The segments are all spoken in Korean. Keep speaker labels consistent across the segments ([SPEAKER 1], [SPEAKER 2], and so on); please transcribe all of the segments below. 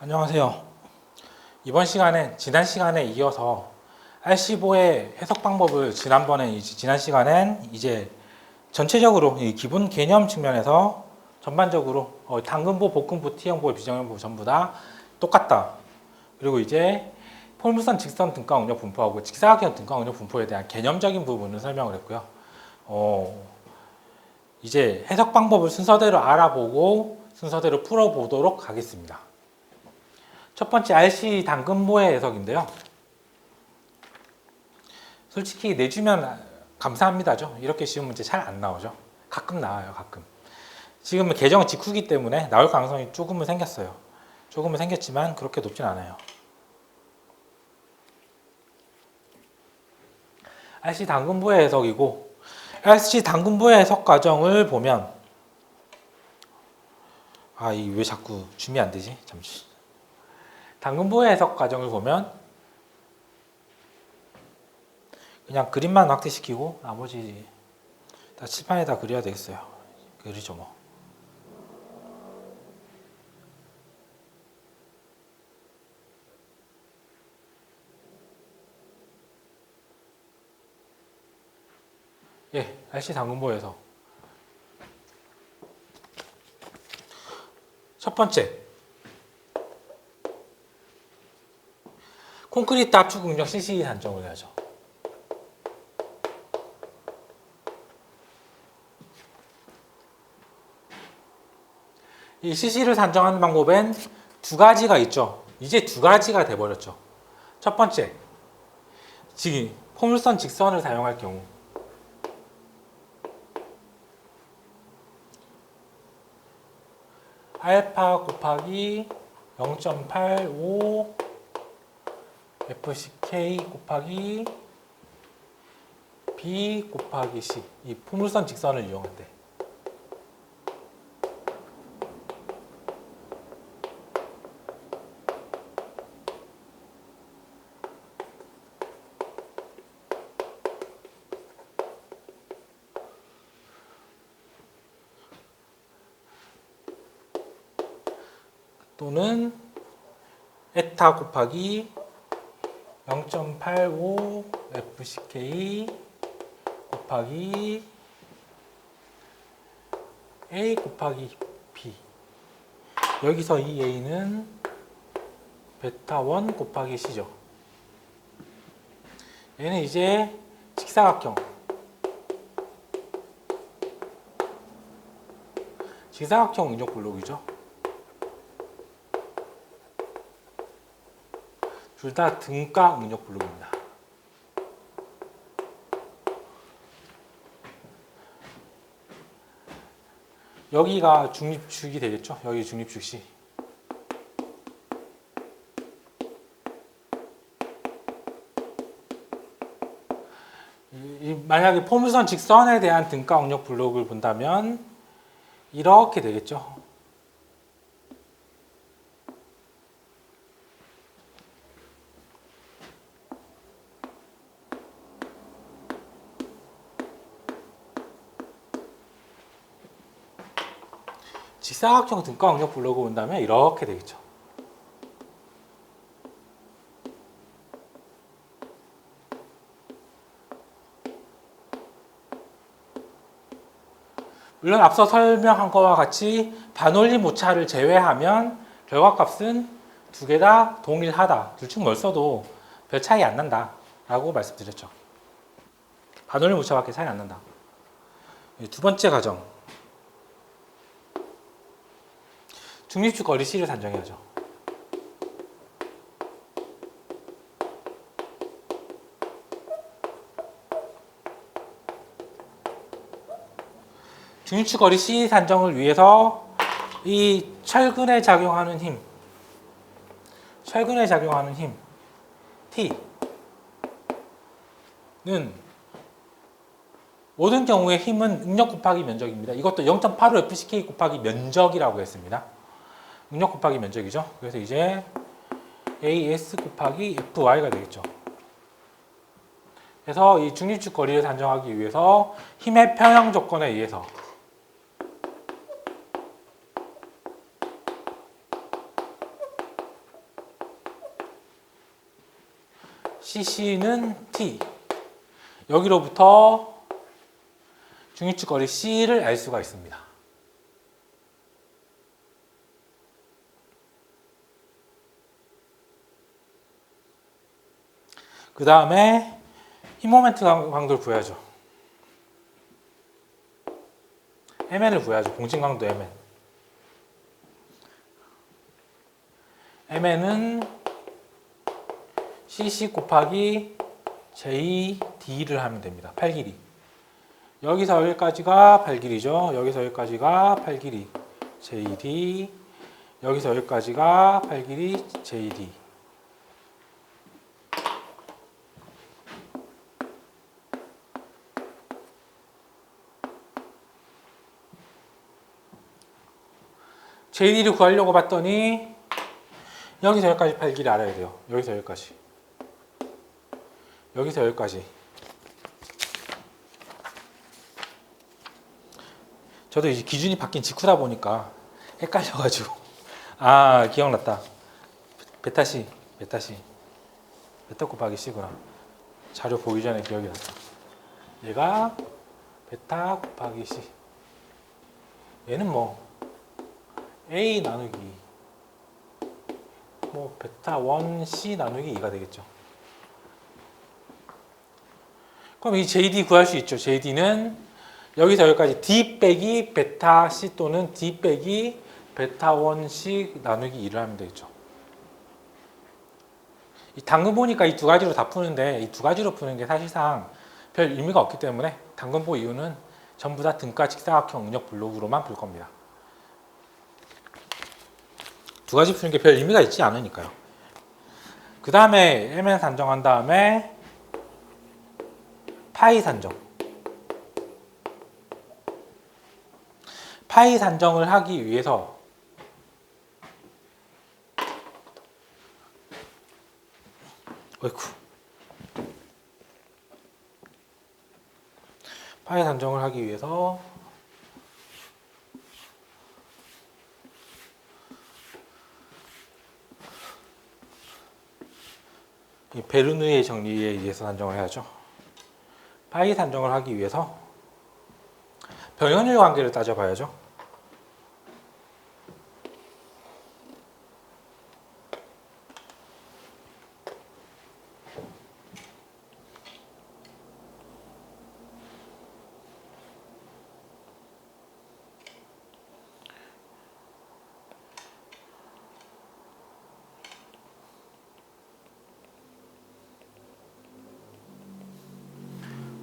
[SPEAKER 1] 안녕하세요. 이번 시간엔 지난 시간에 이어서 R15의 해석 방법을 지난 시간엔 이제 전체적으로 이 기본 개념 측면에서 전반적으로 당근보, 복근보, T형보, 비정형보 전부 다 똑같다. 그리고 이제 폴물선, 직선, 등가 응력 분포하고 직사각형 등가 응력 분포에 대한 개념적인 부분을 설명을 했고요. 이제 해석 방법을 순서대로 알아보고 순서대로 풀어보도록 하겠습니다. 첫 번째 RC 당근보의 해석인데요. 솔직히 내주면 감사합니다죠. 이렇게 쉬운 문제 잘 안 나오죠. 가끔 나와요, 가끔. 지금은 개정 직후기 때문에 나올 가능성이 조금은 생겼어요. 조금은 생겼지만 그렇게 높진 않아요. RC 당근보의 해석이고, RC 당근보의 해석 과정을 보면, 이게 왜 자꾸 줌이 안 되지? 잠시. 당근보의 해석 과정을 보면 그냥 그림만 확대시키고 나머지 다 칠판에다 그려야 되겠어요. 그리죠 뭐. RC 당근보에서 첫 번째, 콘크리트 압축 응력 CC 산정을 해야죠. 이 CC를 산정하는 방법엔 두 가지가 있죠. 이제 두 가지가 돼버렸죠. 첫 번째, 지금 포물선 직선을 사용할 경우 알파 곱하기 0.85 FCK 곱하기 B 곱하기 C, 이 포물선 직선을 이용할 때 또는 에타 곱하기 0.85 FCK 곱하기 A 곱하기 B, 여기서 이 A는 베타 1 곱하기 C죠. 얘는 이제 직사각형 응력 블록이죠. 둘 다 등가 응력 블록입니다. 여기가 중립축이 되겠죠. 여기 중립축 C. 만약에 포물선 직선에 대한 등가 응력 블록을 본다면 이렇게 되겠죠. 직사각형 등가 응력 블록을 본다면 이렇게 되겠죠. 물론 앞서 설명한 것과 같이 반올림 오차를 제외하면 결과값은 두 개 다 동일하다. 둘 중 뭘 써도 별 차이 안 난다 라고 말씀드렸죠. 반올림 오차밖에 차이 안 난다. 두 번째 과정, 중립축 거리 C를 산정해야죠. 중립축 거리 C 산정을 위해서 이 철근에 작용하는 힘 T는 모든 경우에 힘은 응력 곱하기 면적입니다. 이것도 0.85 FCK 곱하기 면적이라고 했습니다. 응력 곱하기 면적이죠. 그래서 이제 AS 곱하기 FY가 되겠죠. 그래서 이 중립축 거리를 산정하기 위해서 힘의 평형 조건에 의해서 CC는 T. 여기로부터 중위축 거리 C를 알 수가 있습니다. 그 다음에 힘 모멘트 강도를 구해야죠. MN을 구해야죠. 공진 강도 MN. MN은 CC 곱하기 JD를 하면 됩니다. 팔 길이. 여기서 여기까지가 팔 길이죠. 여기서 여기까지가 팔 길이 JD. 여기서 여기까지가 팔 길이 JD. JD를 구하려고 봤더니 여기서 여기까지 팔 길이 알아야 돼요. 여기서 여기까지. 여기서 여기까지. 저도 이제 기준이 바뀐 직후다 보니까 헷갈려가지고. 아, 기억났다. 베타 C. 베타 곱하기 C구나. 자료 보기 전에 기억이 났다. 얘가 베타 곱하기 C. 얘는 뭐 A 나누기 뭐 베타 1C 나누기 2가 되겠죠. 그럼 이 JD 구할 수 있죠. JD는 여기서 여기까지 D 빼기 베타 C 또는 D 빼기 베타 1C 나누기 2를 하면 되겠죠. 이 당근 보니까 이 두 가지로 다 푸는데 이 두 가지로 푸는 게 사실상 별 의미가 없기 때문에 당근보 이유는 전부 다 등가 직사각형 응력 블록으로만 풀 겁니다. 두 가지 푸는 게 별 의미가 있지 않으니까요. 그 다음에 MN 산정한 다음에 파이 산정. 파이 산정을 하기 위해서 파이 산정을 하기 위해서 이 베르누이의 정리에 의해서 산정을 해야죠. 파이 산정을 하기 위해서 병연율 관계를 따져봐야죠.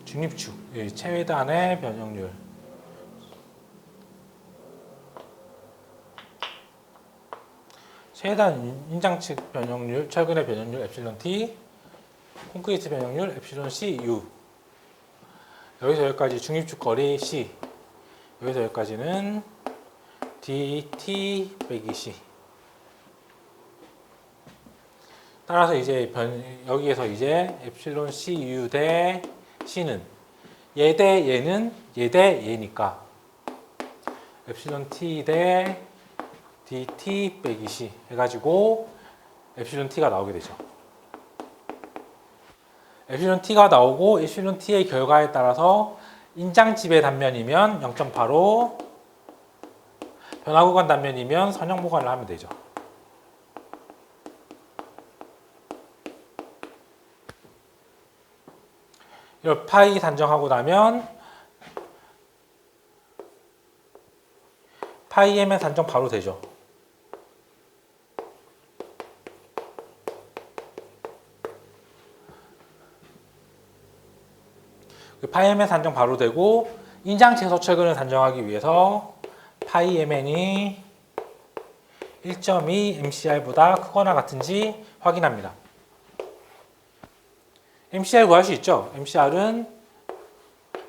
[SPEAKER 1] 중립축, 최단의 변형률. 최단 인장측 변형률, 철근의 변형률 엡실론 T, 콘크리트 변형률 엡실론 C, U. 여기서 여기까지 중립축 거리 C. 여기서 여기까지는 DT 빼기 C. 따라서 이제 여기에서 이제 엡실론 CU 대 C는 얘 대 얘는 얘 대 얘니까 엡실론 T 대 DT 빼기 C 해가지고 엡실론 T가 나오게 되죠. 엡실론 T가 나오고 엡실론 T의 결과에 따라서 인장집의 단면이면 0.85, 변화구간 단면이면 선형 보관을 하면 되죠. 이걸 파이 산정하고 나면 파이 MN 산정 바로 되죠. 파이 MN 산정 바로 되고 인장 최소 철근을 산정하기 위해서 파이 MN이 1.2 MCR보다 크거나 같은지 확인합니다. MCR 구할 수 있죠. MCR은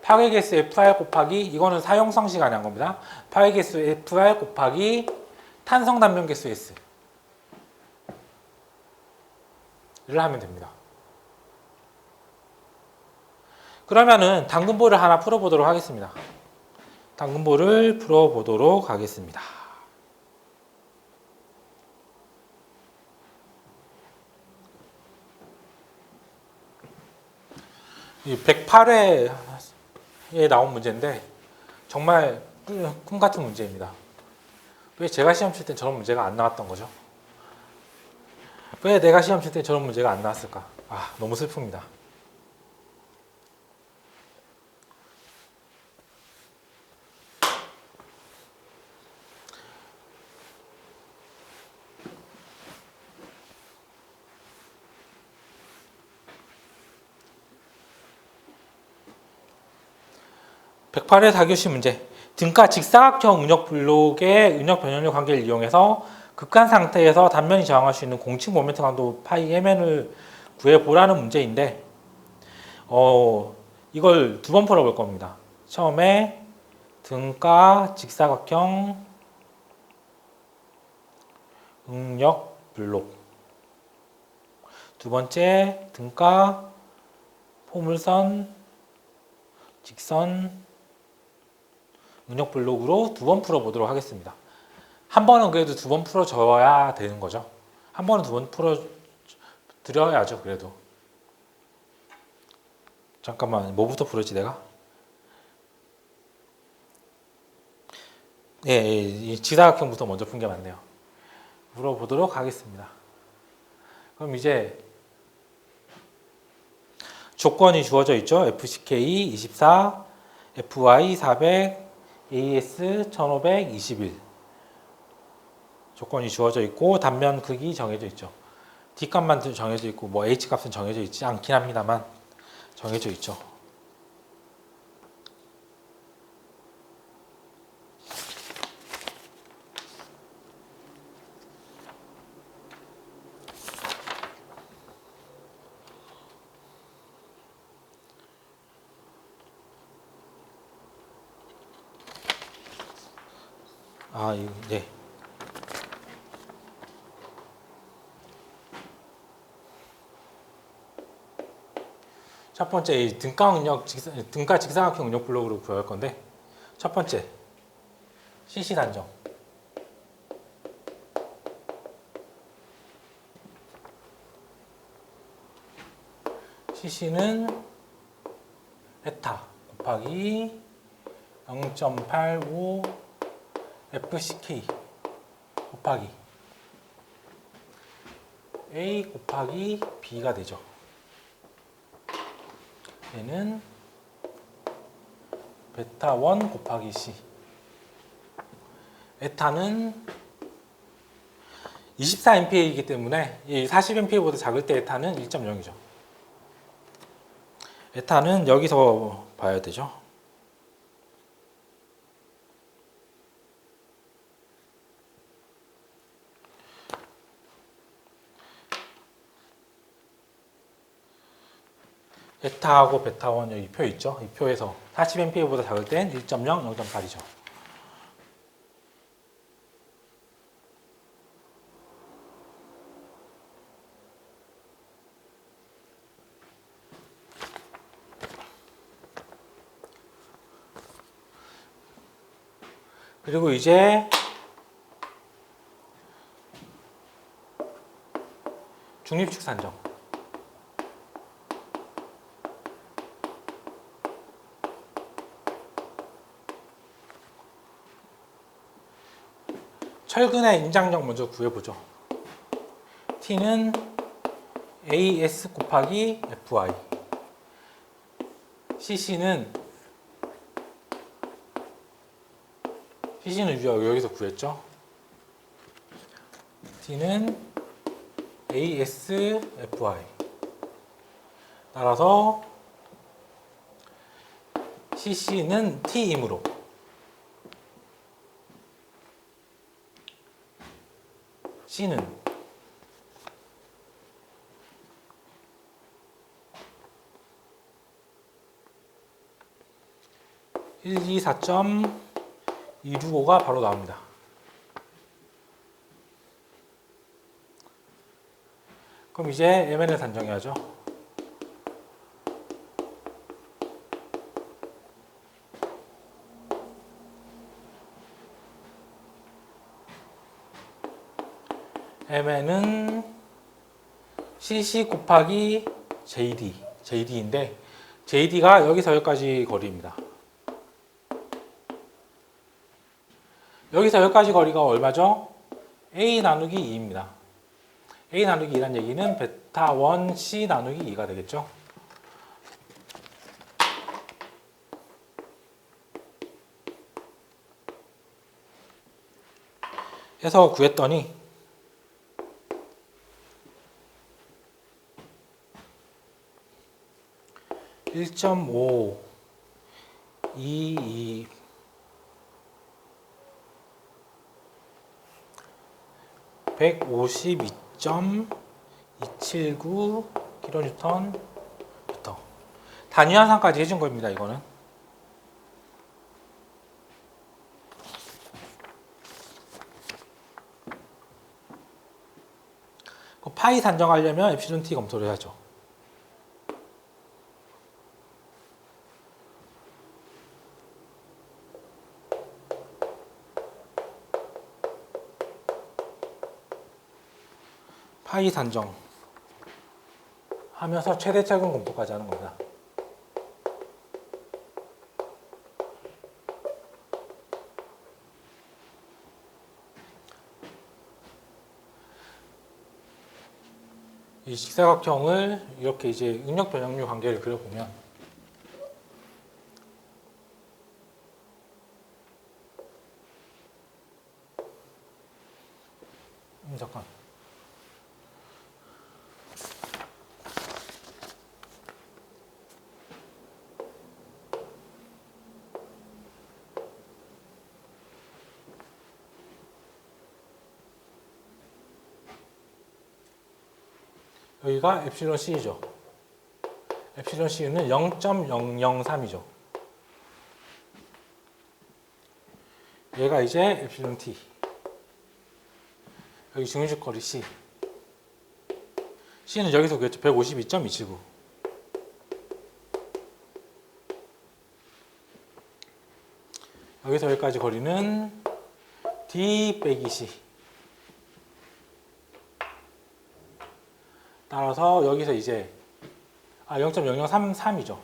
[SPEAKER 1] 파괴개수 FR 곱하기 이거는 사용성 시간에 한 겁니다. 파괴개수 FR 곱하기 탄성 단면 개수 S를 하면 됩니다. 그러면은 당근보를 하나 풀어보도록 하겠습니다. 당근보를 풀어보도록 하겠습니다. 이 108회에 나온 문제인데 정말 꿈 같은 문제입니다. 왜 제가 시험 칠 때 저런 문제가 안 나왔던 거죠? 왜 내가 시험 칠 때 저런 문제가 안 나왔을까? 아, 너무 슬픕니다. (108회) 4교시 문제. 등가 직사각형 은역 블록의 은역 변연료 관계를 이용해서 극한 상태에서 단면이 저항할 수 있는 공측 모멘트 강도 파이 mn을 구해보라는 문제인데 이걸 두 번 풀어볼 겁니다. 처음에 등가 직사각형 응력 블록, 두 번째 등가 포물선 직선 응력 블록으로 두 번 풀어보도록 하겠습니다. 한 번은 그래도 두 번 풀어줘야 되는 거죠. 한 번은 두 번 풀어드려야죠. 그래도 잠깐만, 뭐부터 풀었지 내가? 이 직사각형부터 먼저 푼 게 맞네요. 물어보도록 하겠습니다. 그럼 이제 조건이 주어져 있죠. FCK 24, FY 400, AS 1500, 21 조건이 주어져 있고 단면 크기 정해져 있죠. D값만 정해져 있고 뭐 H값은 정해져 있지 않긴 합니다만 정해져 있죠. 네. 첫 번째 이 등가 직사각형 은역 블록으로 구할 건데, 첫 번째 CC 단정. CC는 에타 곱하기 0.85 FCK 곱하기 A 곱하기 B가 되죠. 얘는 베타 1 곱하기 C. 에타는 24MPa이기 때문에 이 40MPa보다 작을 때 에타는 1.0이죠. 에타는 여기서 봐야 되죠. 에타하고 베타1 여기 표 있죠? 이 표에서 40MPa보다 작을 땐 1.0, 0.8이죠. 그리고 이제 중립축 산정. 철근의 인장력 먼저 구해보죠. T는 AS 곱하기 FI. CC는 여기서 구했죠. T는 AS FI. 따라서 CC는 T이므로 C는 124.265가 바로 나옵니다. 그럼 이제 MN을 산정해야죠. MN은 CC 곱하기 JD인데 JD가 여기서 여기까지 거리입니다. 여기서 여기까지 거리가 얼마죠? A 나누기 2입니다. A 나누기 2란 얘기는 베타 1 C 나누기 2가 되겠죠. 해서 구했더니 1.5 22 152.279kN부터 단위 환산까지 해준 겁니다. 이거는 파이 산정하려면 엡실론 t 검토를 해야죠. 파이 산정 하면서 최대 최근 검토까지 하는 겁니다. 이 직사각형을 이렇게 이제 응력 변형률 관계를 그려보면 잠깐 여기가 엡실론 C죠. 엡실론 C는 0.003이죠. 얘가 이제 엡실론 T. 여기 중위적 거리 C. C는 여기서 구했죠. 152.279. 여기서 여기까지 거리는 D 빼기 C. 따라서 여기서 이제 0.0033이죠.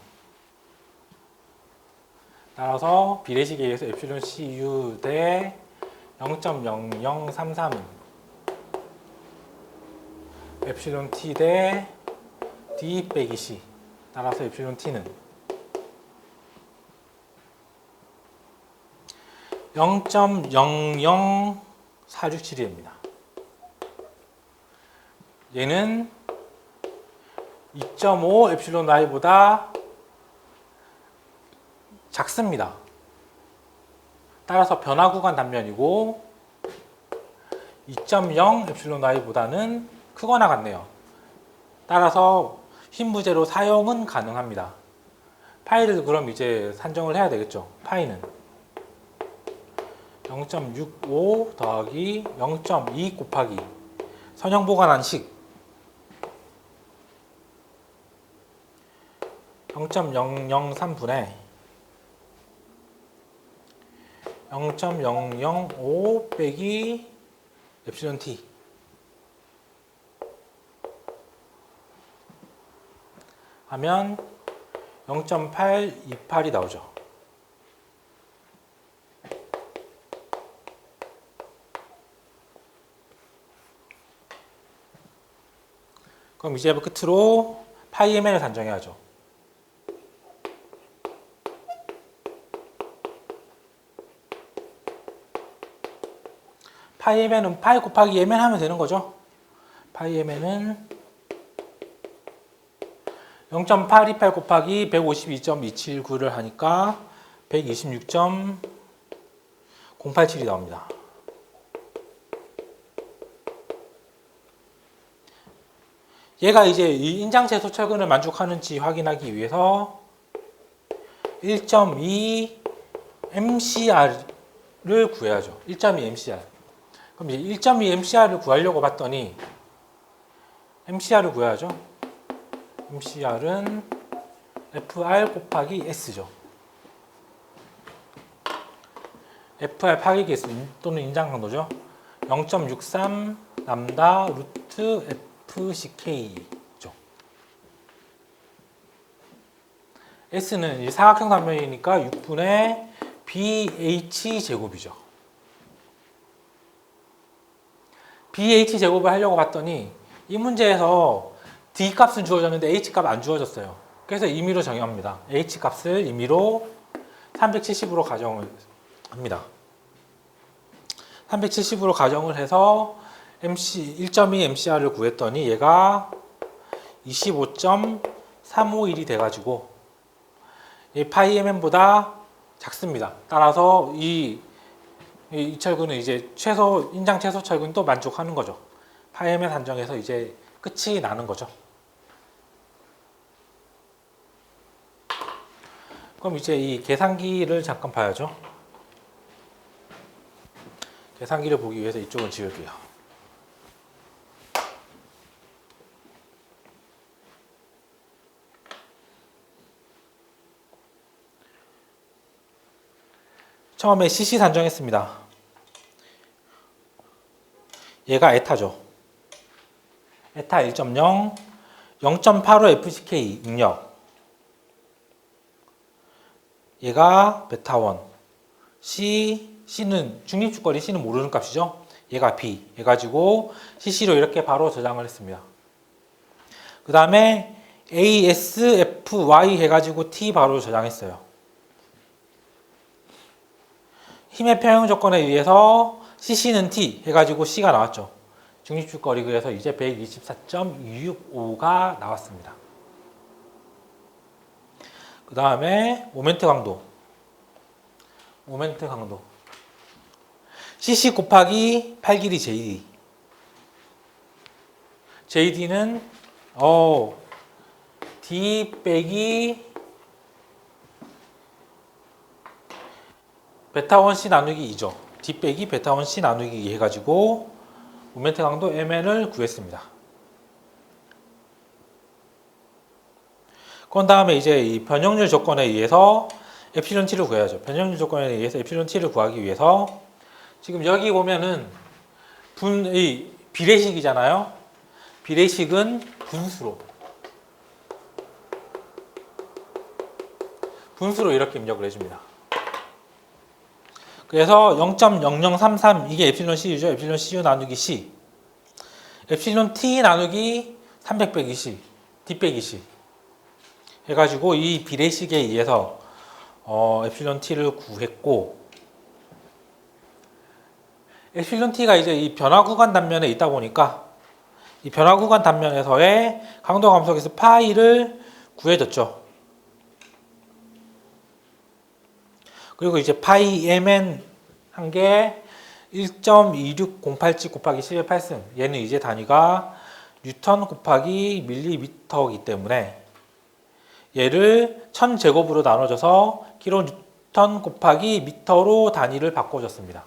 [SPEAKER 1] 따라서 비례식에 의해서 엡실론 CU 대 0.0033은 엡실론 T 대 D 빼기 C. 따라서 엡실론 T는 0.00467입니다. 얘는 2.5 엡실론 y보다 작습니다. 따라서 변화 구간 단면이고 2.0 엡실론 y보다는 크거나 같네요. 따라서 흰 부재로 사용은 가능합니다. 파이를 그럼 이제 산정을 해야 되겠죠. 파이는 0.65 더하기 0.2 곱하기 선형 보관한 식 0.003분의 0.005 빼기 엡실론 t 하면 0.828이 나오죠. 그럼 이제 끝으로 파이 mn을 산정해야죠. 파이 mn은 파이 곱하기 mn 하면 되는 거죠. 파이 mn은 0.828 곱하기 152.279를 하니까 126.087이 나옵니다. 얘가 이제 이 인장체 소철근을 만족하는지 확인하기 위해서 1.2 MCR을 구해야죠. 1.2 MCR. 그럼 이제 1.2 MCR을 구하려고 봤더니 MCR을 구해야죠. MCR은 FR 곱하기 S죠. FR 파괴기 또는 인장 강도죠. 0.63 람다 루트 FCK죠. S는 이제 사각형 단면이니까 6분의 BH 제곱이죠. BH 제곱을 하려고 봤더니 이 문제에서 D 값은 주어졌는데 H 값 안 주어졌어요. 그래서 임의로 정의합니다. H 값을 임의로 370으로 가정을 합니다. 370으로 가정을 해서 1.2 MCR을 구했더니 얘가 25.351이 돼가지고 파이 mm보다 작습니다. 따라서 이 철근은 이제 인장 최소 철근도 만족하는 거죠. 파이 mm 산정에서 이제 끝이 나는 거죠. 그럼 이제 이 계산기를 잠깐 봐야죠. 계산기를 보기 위해서 이쪽은 지울게요. 처음에 CC 산정했습니다. 얘가 에타죠. 에타 1.0, 0.85 FCK 응력. 얘가 베타1. C는 중립주거리 C는 모르는 값이죠. 얘가 B. 해가지고 CC로 이렇게 바로 저장을 했습니다. 그 다음에 ASFY 해가지고 T 바로 저장했어요. 힘의 평형 조건에 의해서 CC는 T 해가지고 C가 나왔죠. 중립주거리 그래서 이제 124.265가 나왔습니다. 그 다음에 모멘트 강도. CC 곱하기 8 길이 JD. JD는 D 빼기 베타1C 나누기 2죠. D 빼기 베타1C 나누기 2 해가지고 모멘트 강도 MN을 구했습니다. 그 다음에 이제 이 변형률 조건에 의해서 에프실론 T를 구해야죠. 변형률 조건에 의해서 에프실론 T를 구하기 위해서 지금 여기 보면은 이 비례식이잖아요. 비례식은 분수로 이렇게 입력을 해줍니다. 그래서 0.0033 이게 에프실론 CU죠. 에프실론 CU 나누기 C. 에프실론 T 나누기 300 빼기 C. D 빼기 C. 해가지고 이 비례식에 의해서 에프실론 T를 구했고, 에프실론 T가 이제 이 변화 구간 단면에 있다 보니까 이 변화 구간 단면에서의 강도 감속에서 파이를 구해줬죠. 그리고 이제 파이 mn 한 게 1.26087 곱하기 10의 8승. 얘는 이제 단위가 뉴턴 곱하기 밀리미터이기 때문에 얘를 1000제곱으로 나눠줘서 킬로뉴턴 곱하기 미터로 단위를 바꿔줬습니다.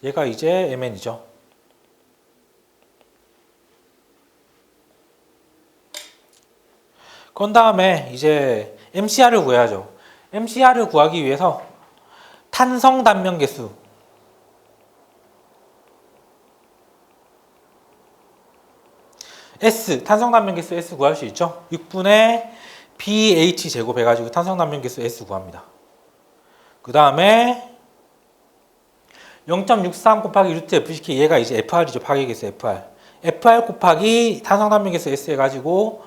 [SPEAKER 1] 얘가 이제 mn이죠. 그 다음에 이제 MCR을 구해야죠. MCR을 구하기 위해서 탄성 단면 개수 S, 탄성 단면 개수 S 구할 수 있죠. 6분의 BH 제곱 해가지고 탄성 단면 개수 S 구합니다. 그 다음에 0.63 곱하기 루트 FCK 얘가 이제 FR이죠. 파괴 개수 FR. FR 곱하기 탄성 단면 개수 S 해가지고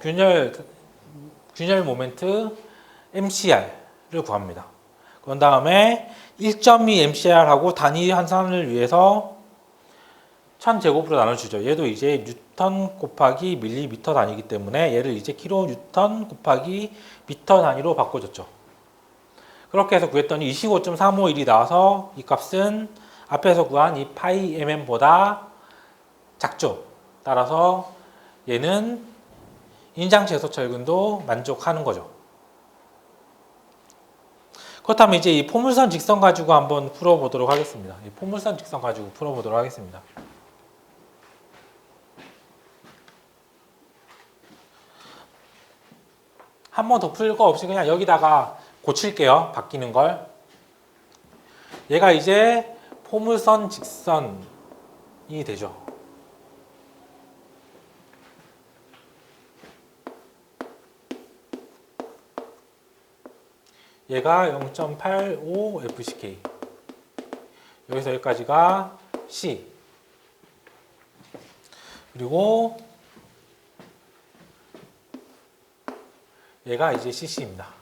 [SPEAKER 1] 균열 모멘트 MCR를 구합니다. 그 다음에 1.2 MCR하고 단위 환산을 위해서 1000제곱으로 나눠주죠. 얘도 이제 뉴턴 곱하기 밀리미터 단위이기 때문에 얘를 이제 킬로뉴턴 곱하기 미터 단위로 바꿔줬죠. 그렇게 해서 구했더니 25.351이 나와서 이 값은 앞에서 구한 이 파이 mm보다 작죠. 따라서 얘는 인장 최소 철근도 만족하는 거죠. 그렇다면 이제 이 포물선 직선 가지고 한번 풀어보도록 하겠습니다. 이 포물선 직선 가지고 풀어보도록 하겠습니다. 한 번 더 풀 거 없이 그냥 여기다가 고칠게요. 바뀌는 걸. 얘가 이제 포물선 직선이 되죠. 얘가 0.85 FCK. 여기서 여기까지가 C. 그리고 얘가 이제 CC입니다.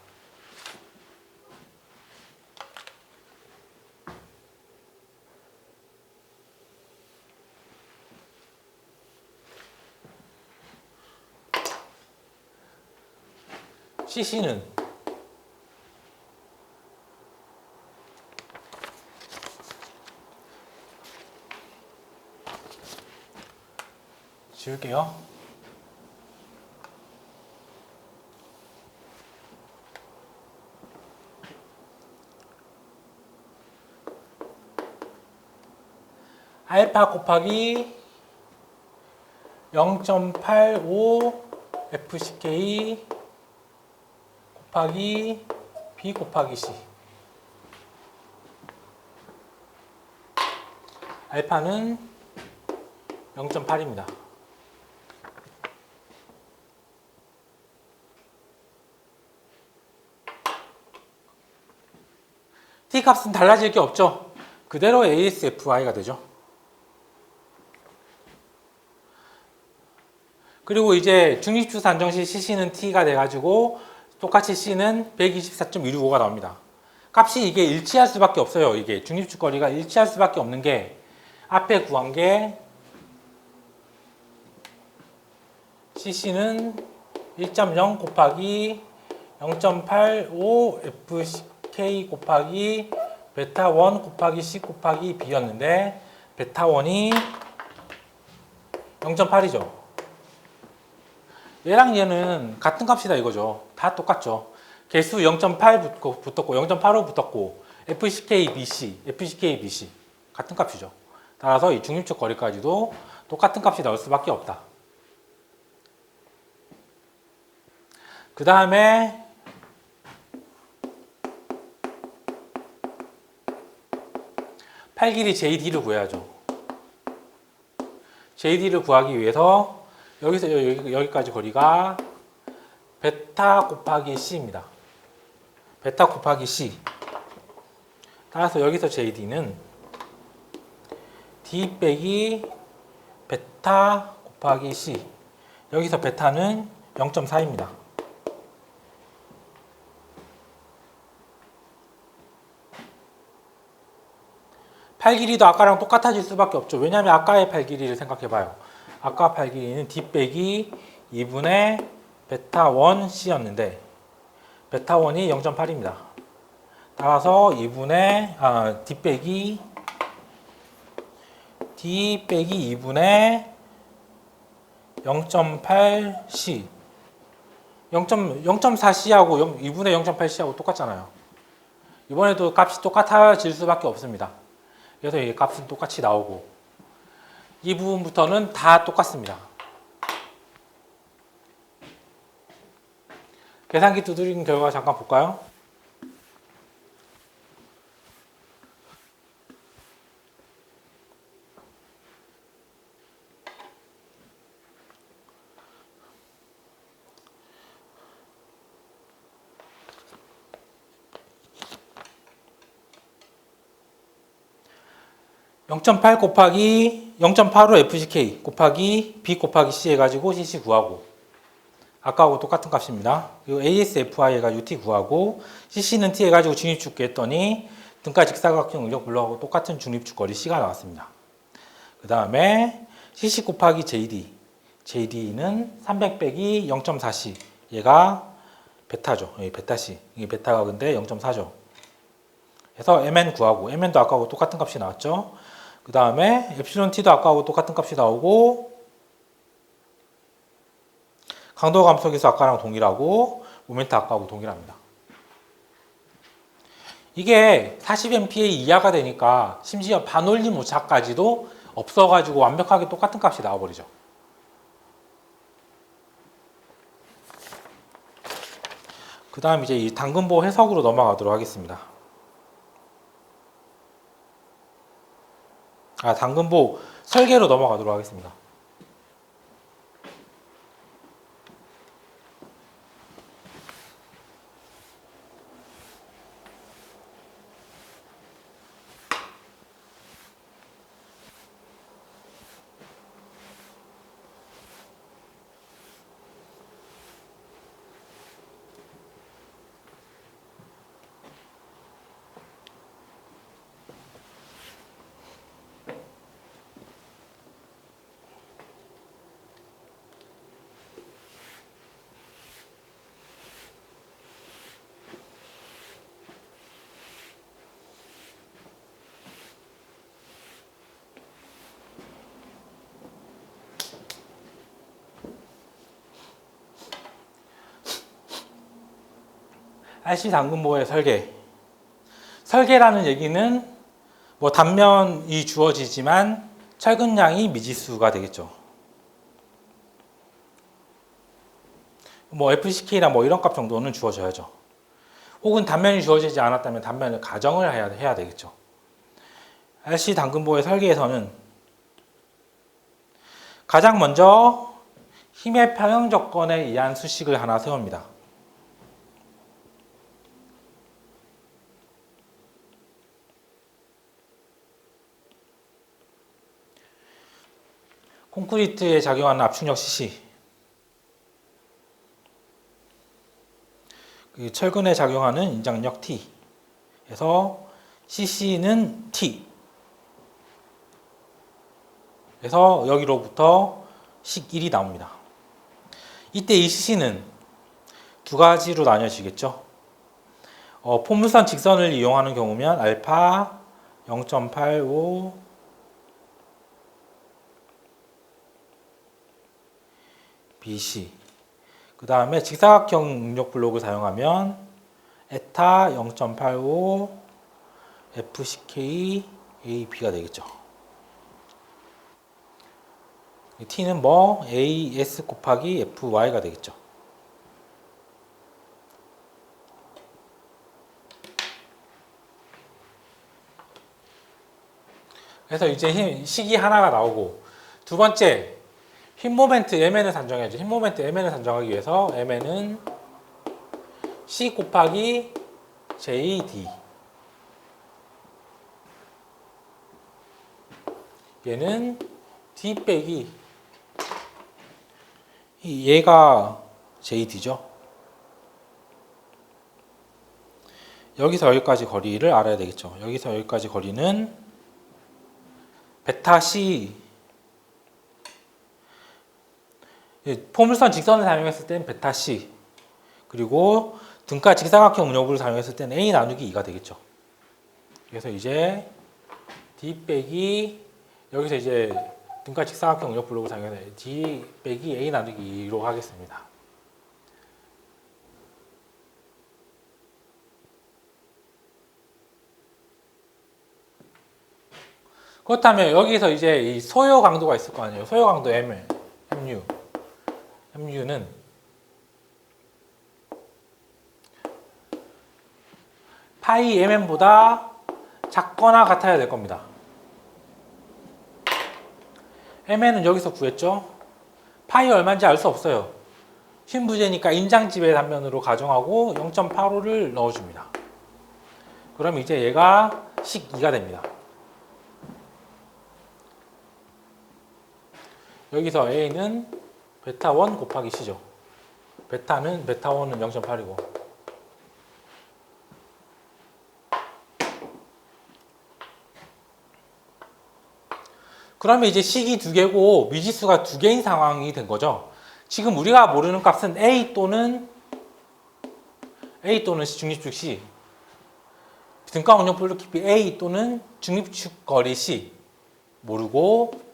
[SPEAKER 1] CC는 지울게요. 알파 곱하기 0.85 FCK 곱하기 B 곱하기 C. 알파는 0.8입니다. T 값은 달라질 게 없죠. 그대로 ASFI가 되죠. 그리고 이제 중립주사 안정 시 CC는 T가 돼가지고 똑같이 C는 124.165가 나옵니다. 값이 이게 일치할 수밖에 없어요. 이게 중립축 거리가 일치할 수밖에 없는 게 앞에 구한 게 CC는 1.0 곱하기 0.85 FK 곱하기 베타 1 곱하기 C 곱하기 B였는데 베타 1이 0.8이죠. 얘랑 얘는 같은 값이다 이거죠. 다 똑같죠. 개수 0.8 붙었고 0.85 붙었고 FCK BC, FCK BC 같은 값이죠. 따라서 이 중립축 거리까지도 똑같은 값이 나올 수밖에 없다. 그 다음에 팔 길이 JD를 구해야죠. JD를 구하기 위해서 여기서 여기까지 거리가 베타 곱하기 C입니다. 베타 곱하기 C. 따라서 여기서 JD는 D 빼기 베타 곱하기 C. 여기서 베타는 0.4입니다. 팔 길이도 아까랑 똑같아질 수밖에 없죠. 왜냐하면 아까의 팔 길이를 생각해봐요. 아까 팔 길이는 D 빼기 2분의 베타 1C였는데 베타 1이 0.8입니다. 따라서 2분의 D 빼기 2분의 0.8C 0.4C하고 2분의 0.8C하고 똑같잖아요. 이번에도 값이 똑같아질 수밖에 없습니다. 그래서 이 값은 똑같이 나오고 이 부분부터는 다 똑같습니다. 계산기 두드린 결과 잠깐 볼까요? (0.8) 곱하기 0.85 FCK 곱하기 B 곱하기 C 해가지고 CC 구하고 아까하고 똑같은 값입니다. 그리고 ASFI 해가지고 UT 구하고 CC는 T 해가지고 중립축 구했더니 등가 직사각형 의력 블록하고 똑같은 중립축 거리 C가 나왔습니다. 그 다음에 CC 곱하기 JD JD는 300 빼기 0.4C 얘가 베타죠. 여기 베타 C 이게 베타가 근데 0.4죠. 그래서 MN 구하고 MN도 아까하고 똑같은 값이 나왔죠. 그 다음에 엡실론 T도 아까하고 똑같은 값이 나오고 강도 감속에서 아까랑 동일하고 모멘트 아까하고 동일합니다. 이게 40MPa 이하가 되니까 심지어 반올림 오차까지도 없어가지고 완벽하게 똑같은 값이 나와버리죠. 그 다음 이제 이 당근보 해석으로 넘어가도록 하겠습니다. 당근보 설계로 넘어가도록 하겠습니다. RC 당근보의 설계라는 얘기는 뭐 단면이 주어지지만 철근량이 미지수가 되겠죠. 뭐 FCK나 뭐 이런 값 정도는 주어져야죠. 혹은 단면이 주어지지 않았다면 단면을 가정을 해야 되겠죠. RC 당근보의 설계에서는 가장 먼저 힘의 평형 조건에 의한 수식을 하나 세웁니다. 콘크리트에 작용하는 압축력 cc, 철근에 작용하는 인장력 T, 그래서 cc는 T, 그래서 여기로부터 식 1이 나옵니다. 이때 이 cc는 두 가지로 나뉘어지겠죠. 포물선 직선을 이용하는 경우면 알파 0.85 BC, 그 다음에 직사각형 응력 블록을 사용하면 에타 0.85 FCK AB가 되겠죠. T는 뭐 AS 곱하기 FY가 되겠죠. 그래서 이제 식이 하나가 나오고, 두 번째 힘 모멘트 Mn을 산정해야죠. 힘 모멘트 Mn을 산정하기 위해서 Mn은 C 곱하기 JD, 얘는 D 빼기 얘가 JD죠. 여기서 여기까지 거리를 알아야 되겠죠. 여기서 여기까지 거리는 베타 C, 포물선 직선을 사용했을 때는 베타 C, 그리고 등가 직사각형 운여부를 사용했을 때는 A 나누기 2가 되겠죠. 그래서 이제 D 빼기, 여기서 이제 등가 직사각형 운여 블록을 사용해서 D 빼기 A 나누기 2로 하겠습니다. 그렇다면 여기서 이제 이 소요 강도가 있을 거 아니에요. 소요 강도 MU는 파이 MN보다 작거나 같아야 될 겁니다. MN은 여기서 구했죠. 파이 얼마인지 알 수 없어요. 힘부재니까 인장집의 단면으로 가정하고 0.85를 넣어줍니다. 그럼 이제 얘가 식 2가 됩니다. 여기서 A는 베타 1 곱하기 C죠. 베타 1은 0.8이고, 그러면 이제 식이 두 개고 미지수가 두 개인 상황이 된 거죠. 지금 우리가 모르는 값은 A 또는 중립축 C, 등가 운영 블록 깊이 A 또는 중립축 거리 C 모르고,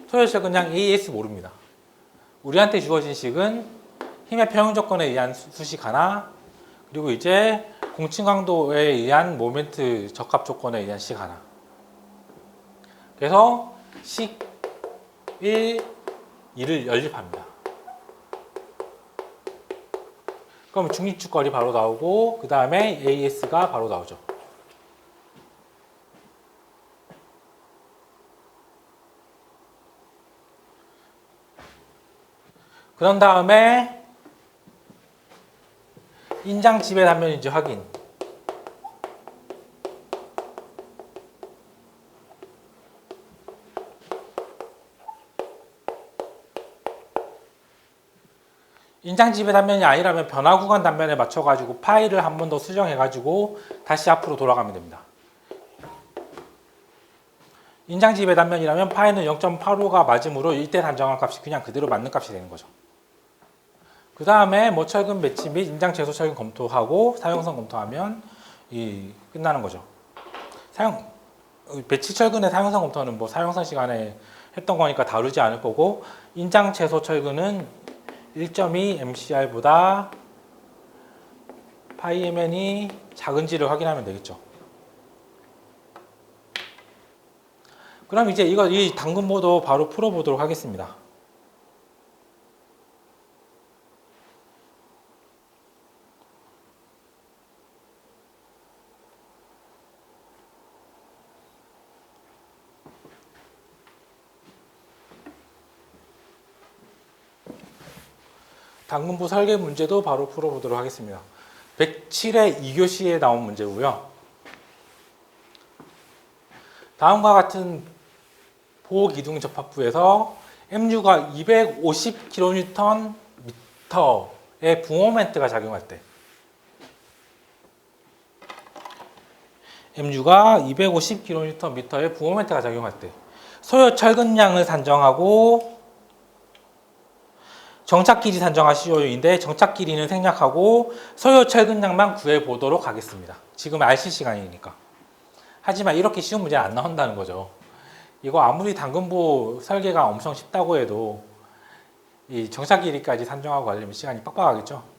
[SPEAKER 1] 소요철근량 AS 모릅니다. 우리한테 주어진 식은 힘의 평형 조건에 의한 수식 하나, 그리고 이제 공층 강도에 의한 모멘트 적합 조건에 의한 식 하나. 그래서 식 1, 2를 연립합니다. 그럼 중립축 거리 바로 나오고, 그 다음에 AS가 바로 나오죠. 그런 다음에 인장 지배 단면인지 확인. 인장 지배 단면이 아니라면 변화 구간 단면에 맞춰가지고 파일을 한 번 더 수정해가지고 다시 앞으로 돌아가면 됩니다. 인장 지배 단면이라면 파일은 0.85가 맞으므로 이때 산정한 값이 그냥 그대로 맞는 값이 되는 거죠. 그 다음에 뭐 철근 배치 및 인장 최소 철근 검토하고 사용성 검토하면 끝나는 거죠. 배치 철근의 사용성 검토는 뭐 사용성 시간에 했던 거니까 다루지 않을 거고, 인장 최소 철근은 1.2 MCR보다 파이 mn이 작은지를 확인하면 되겠죠. 그럼 이제 이 당근보도 바로 풀어보도록 하겠습니다. 당근부 설계 문제도 바로 풀어보도록 하겠습니다. 107회 2교시에 나온 문제고요. 다음과 같은 보호기둥 접합부에서 MU가 250kNm의 붕어모멘트가 작용할 때 MU가 250kNm의 붕어모멘트가 작용할 때 소요 철근량을 산정하고 정착 길이 산정하시오인데 정착 길이는 생략하고 소요 철근량만 구해보도록 하겠습니다. 지금 RC 시간이니까. 하지만 이렇게 쉬운 문제는 안 나온다는 거죠. 이거 아무리 당근부 설계가 엄청 쉽다고 해도 이 정착 길이까지 산정하고 하려면 시간이 빡빡하겠죠.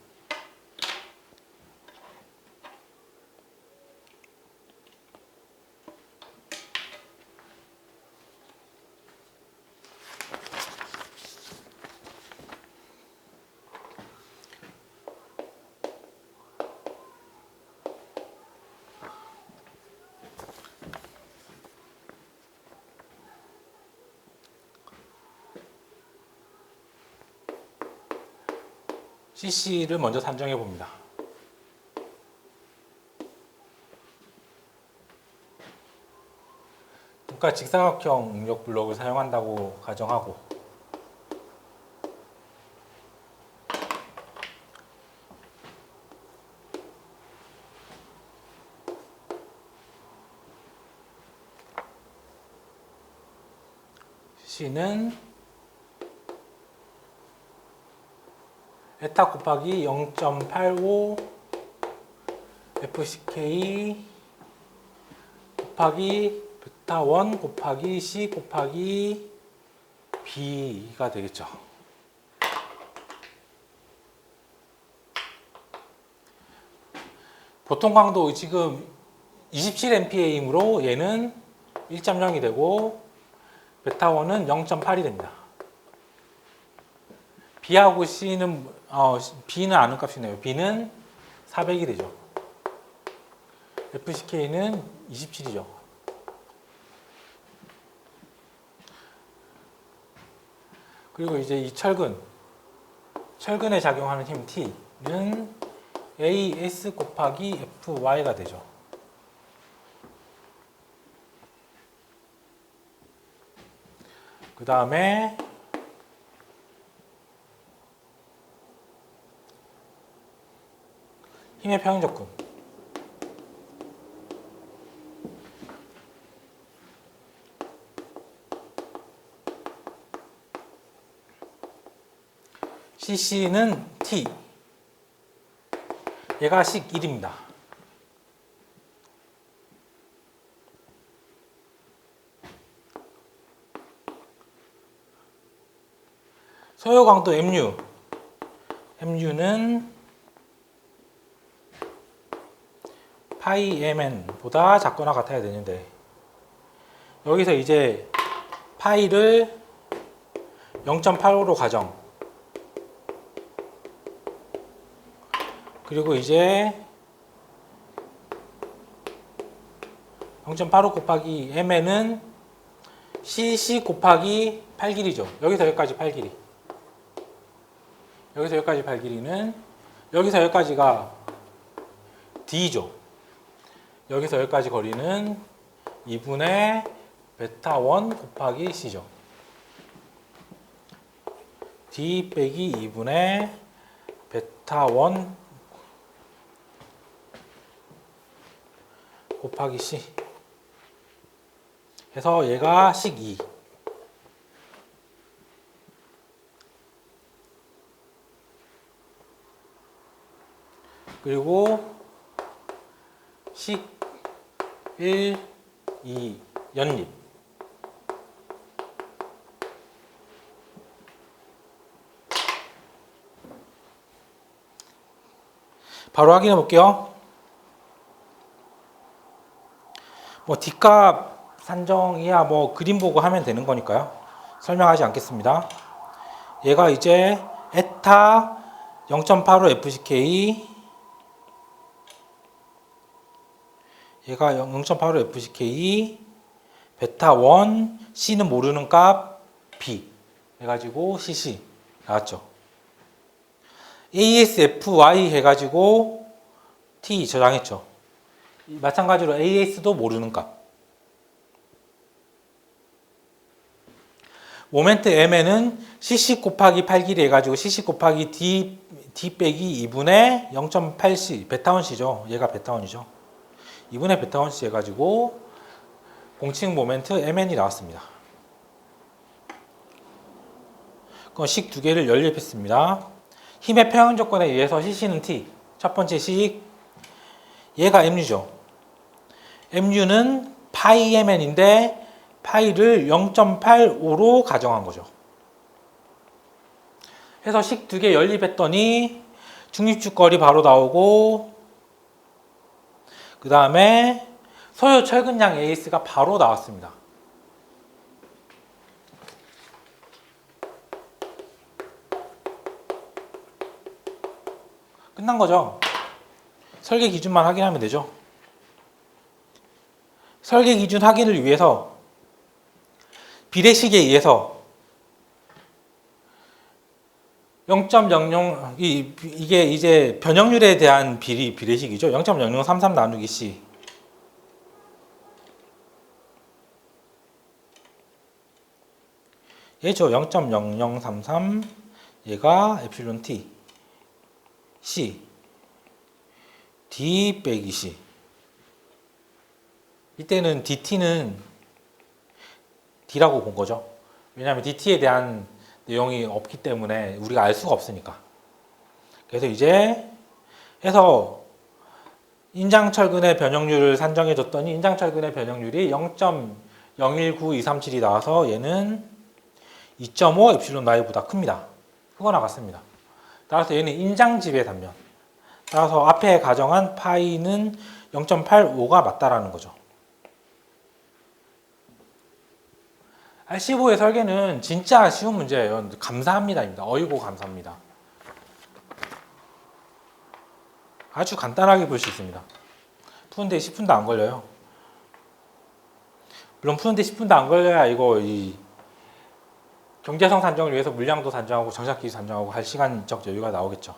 [SPEAKER 1] CC를 먼저 산정해 봅니다. 그러니까 직사각형 응력 블록을 사용한다고 가정하고 C는 에타 곱하기 0.85 FCK 곱하기 베타 1 곱하기 C 곱하기 B가 되겠죠. 보통 강도 지금 27MPa이므로 얘는 1.0이 되고 베타 1은 0.8이 됩니다. B하고 C는 B는 아는 값이네요. B는 400이 되죠. FCK는 27이죠. 그리고 이제 이 철근에 작용하는 힘 T는 AS 곱하기 FY가 되죠. 그 다음에 힘의 평형적분 CC는 T 얘가 식 1입니다. 소요 강도 MU는 파이 mn보다 작거나 같아야 되는데 여기서 이제 파이를 0.85로 가정 그리고 이제 0.85 곱하기 mn은 cc 곱하기 8길이죠. 여기서 여기까지 8길이. 여기서 여기까지 8길이는 여기서 여기까지가 d죠. 여기서 여기까지 거리는 2분의 베타 1 곱하기 c죠. d 빼기 2분의 베타 1 곱하기 c 해서 얘가 식 2. 그리고 식 1, 2 연립. 바로 확인해 볼게요. 뭐 D값 산정이야 뭐 그림 보고 하면 되는 거니까요. 설명하지 않겠습니다. 얘가 이제 에타 0.85 FCK, 얘가 0.85 FCK, 베타 1, C는 모르는 값 B 해가지고 CC 나왔죠. ASFY 해가지고 T 저장했죠. 마찬가지로 AS도 모르는 값. 모멘트 M에는 CC 곱하기 8길이 해가지고 CC 곱하기 D 빼기 2분의 0.8C 베타1C죠. 얘가 베타1이죠. 2분의 베타1C 해가지고 공칭 모멘트 MN이 나왔습니다. 그럼 식 두 개를 연립했습니다. 힘의 평형 조건에 의해서 CC는 T. 첫 번째 식, 얘가 Mu죠. Mu는 파이 MN인데 파이를 0.85로 가정한 거죠. 해서 식 두 개 연립했더니 중립축거리 바로 나오고, 그 다음에 소요 철근량 AS가 바로 나왔습니다. 끝난 거죠. 설계 기준만 확인하면 되죠. 설계 기준 확인을 위해서 비례식에 의해서 0.00 이게 이제 변형률에 대한 비례식이죠. 0.0033 나누기 C. 얘죠. 0.0033 얘가 에필론 T C D 빼기 C. 이때는 DT는 D라고 본 거죠. 왜냐하면 DT에 대한 내용이 없기 때문에 우리가 알 수가 없으니까. 그래서 이제 해서 인장철근의 변형률을 산정해 줬더니 인장철근의 변형률이 0.019237이 나와서 얘는 2.5 엡실론 y보다 큽니다. 크거 나갔습니다. 따라서 얘는 인장집의 단면. 따라서 앞에 가정한 파이는 0.85가 맞다라는 거죠. RC5의 설계는 진짜 쉬운 문제예요. 감사합니다입니다. 어이고 감사합니다. 아주 간단하게 볼 수 있습니다. 푸는데 10분도 안 걸려요. 물론 푸는데 10분도 안 걸려야 이거 이 경제성 산정을 위해서 물량도 산정하고 정착기수 산정하고 할 시간적 여유가 나오겠죠.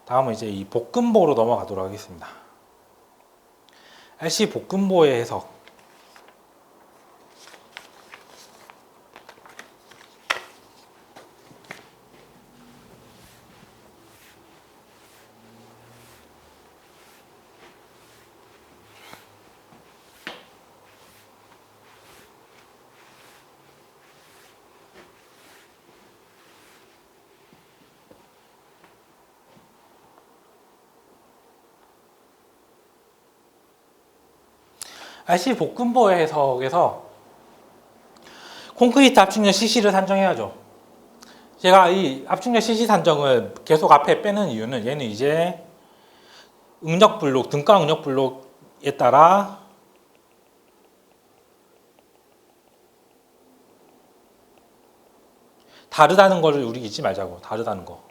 [SPEAKER 1] 다음은 이제 이 볶음보로 넘어가도록 하겠습니다. RC 볶음보의 해석. RC 볶음보의 해석에서 콘크리트 압축력 CC를 산정해야죠. 제가 이 압축력 CC 산정을 계속 앞에 빼는 이유는 얘는 이제 응력 블록, 등가 응력 블록에 따라 다르다는 거를 우리 잊지 말자고. 다르다는 거.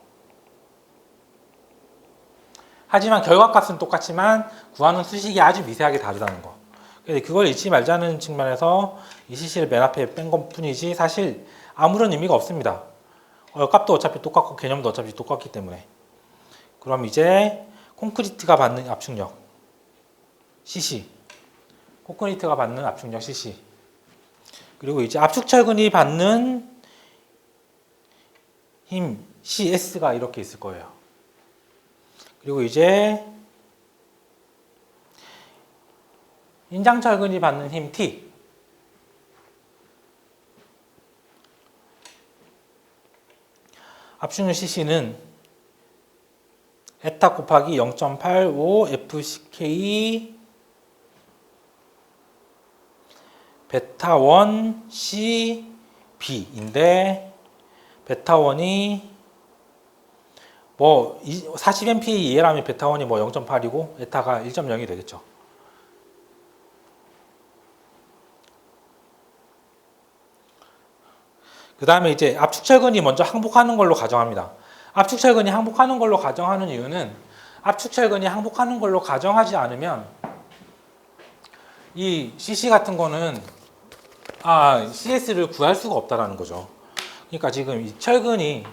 [SPEAKER 1] 하지만 결과값은 똑같지만 구하는 수식이 아주 미세하게 다르다는 거. 그걸 잊지 말자는 측면에서 이 CC를 맨 앞에 뺀 것 뿐이지 사실 아무런 의미가 없습니다. 값도 어차피 똑같고 개념도 어차피 똑같기 때문에. 그럼 이제 콘크리트가 받는 압축력 CC, 콘크리트가 받는 압축력 CC, 그리고 이제 압축철근이 받는 힘 CS가 이렇게 있을 거예요. 그리고 이제 인장철근이 받는 힘 T, 압축력 CC는 에타 곱하기 0.85 FCK 베타 1 C B인데 베타 1이 뭐 40MPa 이해라면 베타1이 뭐 0.8이고 에타가 1.0이 되겠죠. 그 다음에 이제 압축철근이 먼저 항복하는 걸로 가정합니다. 압축철근이 항복하는 걸로 가정하는 이유는 압축철근이 항복하는 걸로 가정하지 않으면 이 CC 같은 거는 CS를 구할 수가 없다라는 거죠. 그러니까 지금 이 철근이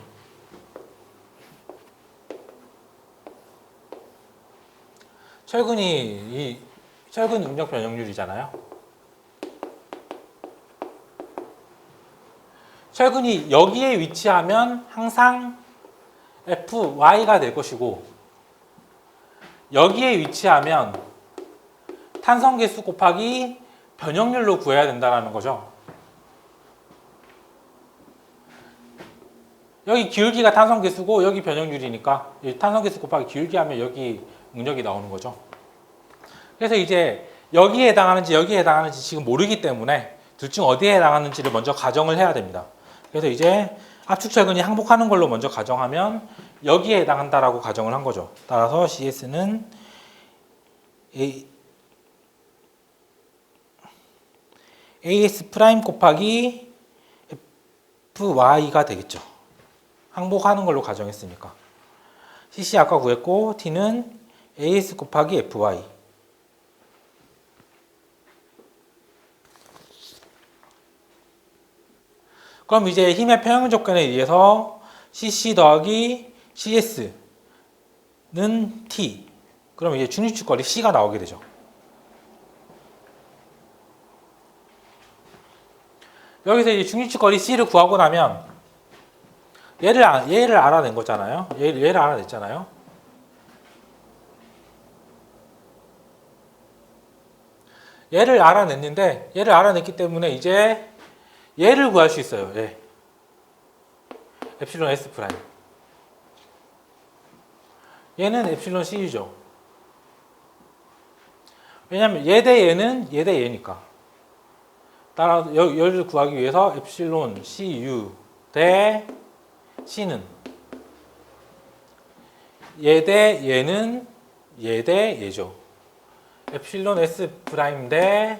[SPEAKER 1] 이 철근 응력 변형률이잖아요. 철근이 여기에 위치하면 항상 FY가 될 것이고 여기에 위치하면 탄성 개수 곱하기 변형률로 구해야 된다는 거죠. 여기 기울기가 탄성 개수고 여기 변형률이니까 탄성 개수 곱하기 기울기 하면 여기 응력이 나오는 거죠. 그래서 이제 여기에 해당하는지 여기에 해당하는지 지금 모르기 때문에 둘 중 어디에 해당하는지를 먼저 가정을 해야 됩니다. 그래서 이제 압축철근이 항복하는 걸로 먼저 가정하면 여기에 해당한다라고 가정을 한 거죠. 따라서 CS는 AS 프라임 곱하기 FY가 되겠죠. 항복하는 걸로 가정했으니까. CC 아까 구했고 T는 AS 곱하기 FY. 그럼 이제 힘의 평형 조건에 의해서 CC 더하기 CS는 T. 그럼 이제 중립축거리 C가 나오게 되죠. 여기서 이제 중립축거리 C를 구하고 나면 얘를 알아낸 거잖아요. 얘를 알아냈잖아요. 얘를 알아냈는데 얘를 알아냈기 때문에 이제 얘를 구할 수 있어요. 얘. 엡실론 S 프라임. 얘는 엡실론 C죠. 왜냐면 얘 대 얘는 얘 대 얘니까. 따라서 얘를 구하기 위해서 엡실론 CU 대 C는 얘 대 얘는 얘 대 얘죠. 엡실론 S 프라임 대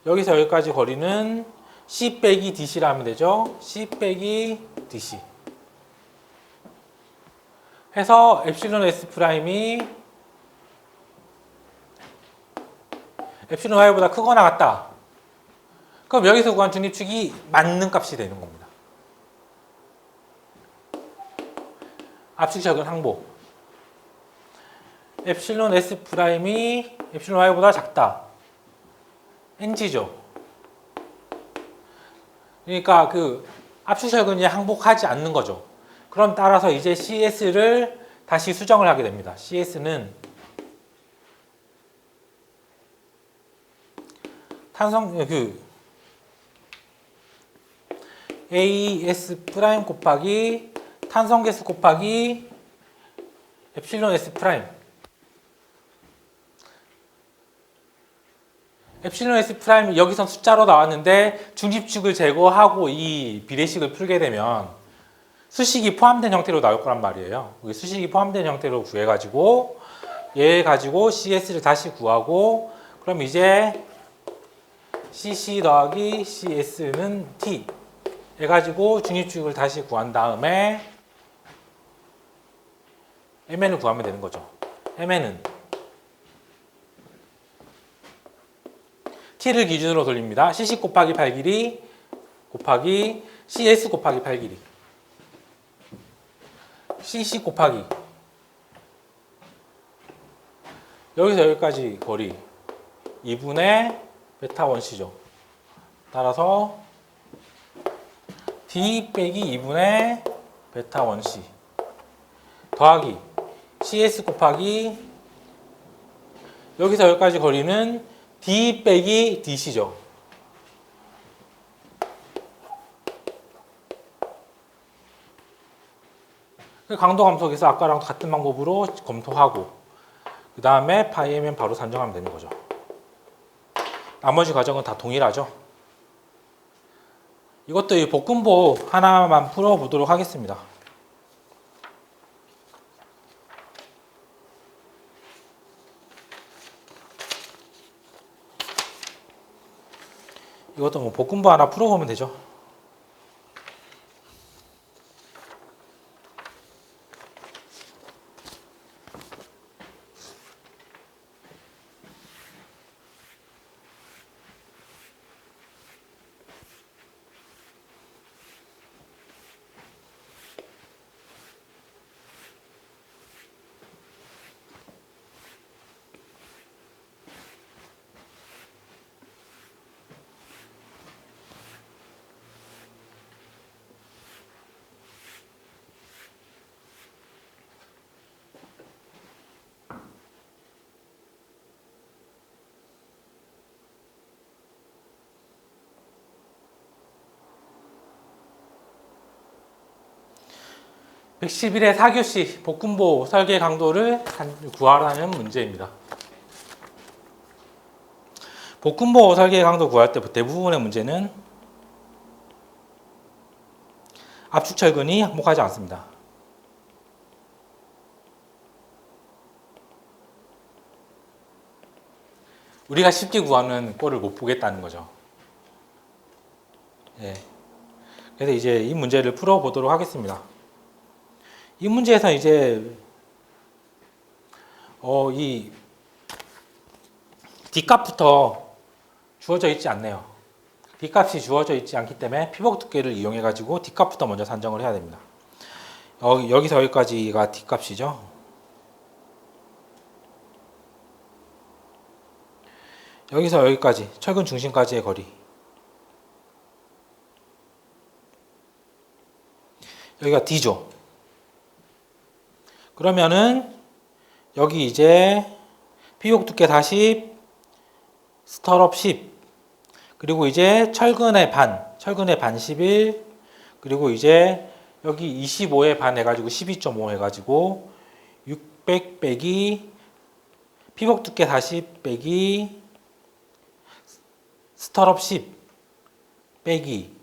[SPEAKER 1] 여기서 여기까지 거리는 C 빼기 DC라 하면 되죠. C 빼기 DC 해서 엡실론 S 프라임이 엡실론 Y보다 크거나 같다. 그럼 여기서 구한 중립축이 맞는 값이 되는 겁니다. 압축적은 항복. 엡실론 S 프라임이 엡실론 Y보다 작다. NG죠. 그러니까 그 압축철근이 항복하지 않는 거죠. 그럼 따라서 이제 CS를 다시 수정을 하게 됩니다. CS는 AS 프라임 곱하기 탄성계수 곱하기 엡실론 S 프라임. 엡실론 S 프라임이 여기선 숫자로 나왔는데 중집축을 제거하고 이 비례식을 풀게 되면 수식이 포함된 형태로 나올 거란 말이에요. 수식이 포함된 형태로 구해가지고 얘 가지고 CS를 다시 구하고 그럼 이제 CC 더하기 CS는 T 해가지고 중립축을 다시 구한 다음에 MN을 구하면 되는 거죠. MN은 T를 기준으로 돌립니다. CC 곱하기 8 길이 곱하기 CS 곱하기 8 길이 CC 곱하기 여기서 여기까지 거리 2분의 베타 1C죠. 따라서 D 빼기 2분의 베타 1C 더하기 CS 곱하기 여기서 여기까지 거리는 D 빼기 DC죠. 강도 감속에서 아까랑 같은 방법으로 검토하고 그 다음에 파이에면 바로 산정하면 되는 거죠. 나머지 과정은 다 동일하죠. 이것도 이 볶음보 하나만 풀어보도록 하겠습니다. 이것도 뭐 복군부 하나 풀어보면 되죠. (111의 4교시) 복군보 설계 강도를 구하라는 문제입니다. 복군보 설계 강도 구할 때 대부분의 문제는 압축 철근이 항목하지 않습니다. 우리가 쉽게 구하는 꼴을 못 보겠다는 거죠. 예. 그래서 이제 이 문제를 풀어보도록 하겠습니다. 이 문제에서 이제 이 D값부터 주어져 있지 않네요. D값이 주어져 있지 않기 때문에 피복 두께를 이용해 가지고 D값부터 먼저 산정을 해야 됩니다. 여기서 여기까지가 D값이죠. 여기서 여기까지 철근 중심까지의 거리. 여기가 D죠. 그러면은 여기 이제 피복 두께 40, 스털업 10, 그리고 이제 철근의 반 11, 그리고 이제 여기 25의 반 해가지고 12.5 해가지고 600 빼기 피복 두께 40 빼기 스털업 10 빼기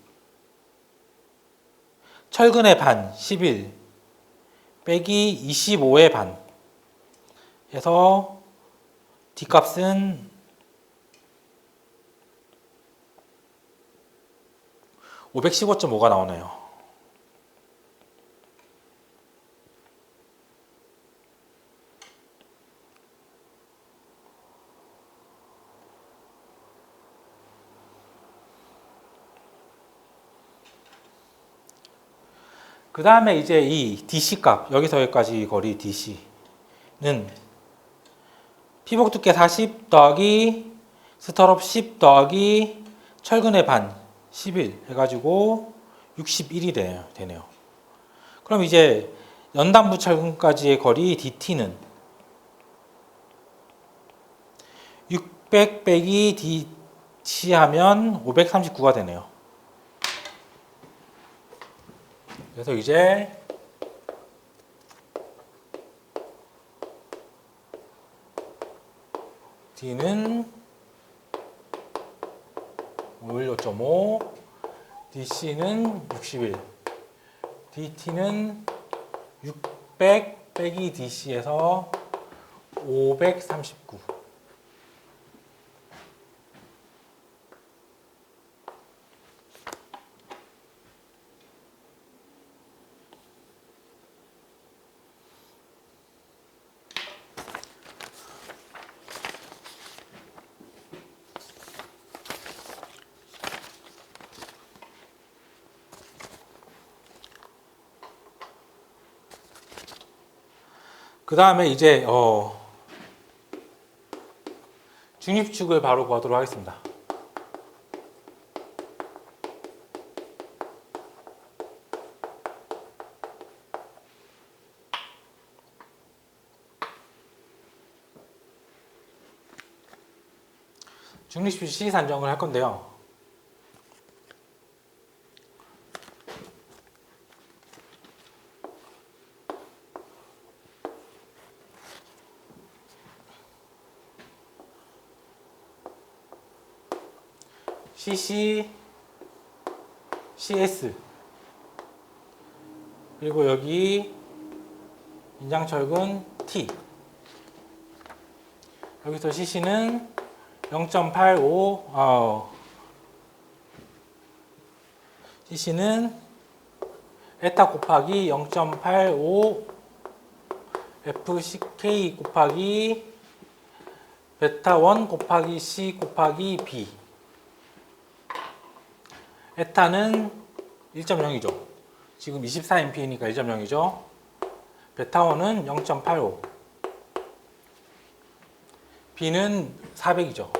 [SPEAKER 1] 철근의 반 11 빼기 25의 반 해서 D값은 515.5가 나오네요. 그 다음에 이제 이 DC 값, 여기서 여기까지 거리 DC는 피복 두께 40 더하기 스털업 10 더하기 철근의 반 11 해가지고 61이 되네요. 그럼 이제 연단부 철근까지의 거리 DT는 600 빼기 DC 하면 539가 되네요. 그래서 이제 D는 515.5, DC는 61, DT는 600 빼기 DC에서 539. 그 다음에 이제 중립축을 바로 구하도록 하겠습니다. 중립축 C 산정을 할 건데요. CC, CS 그리고 여기 인장철근 T, 여기서 CC는 0.85 CC는 에타 곱하기 0.85 FCK 곱하기 베타 1 곱하기 C 곱하기 B. 에타는 1.0이죠. 지금 24MP니까 1.0이죠. 베타 1은 0.85. B는 400이죠.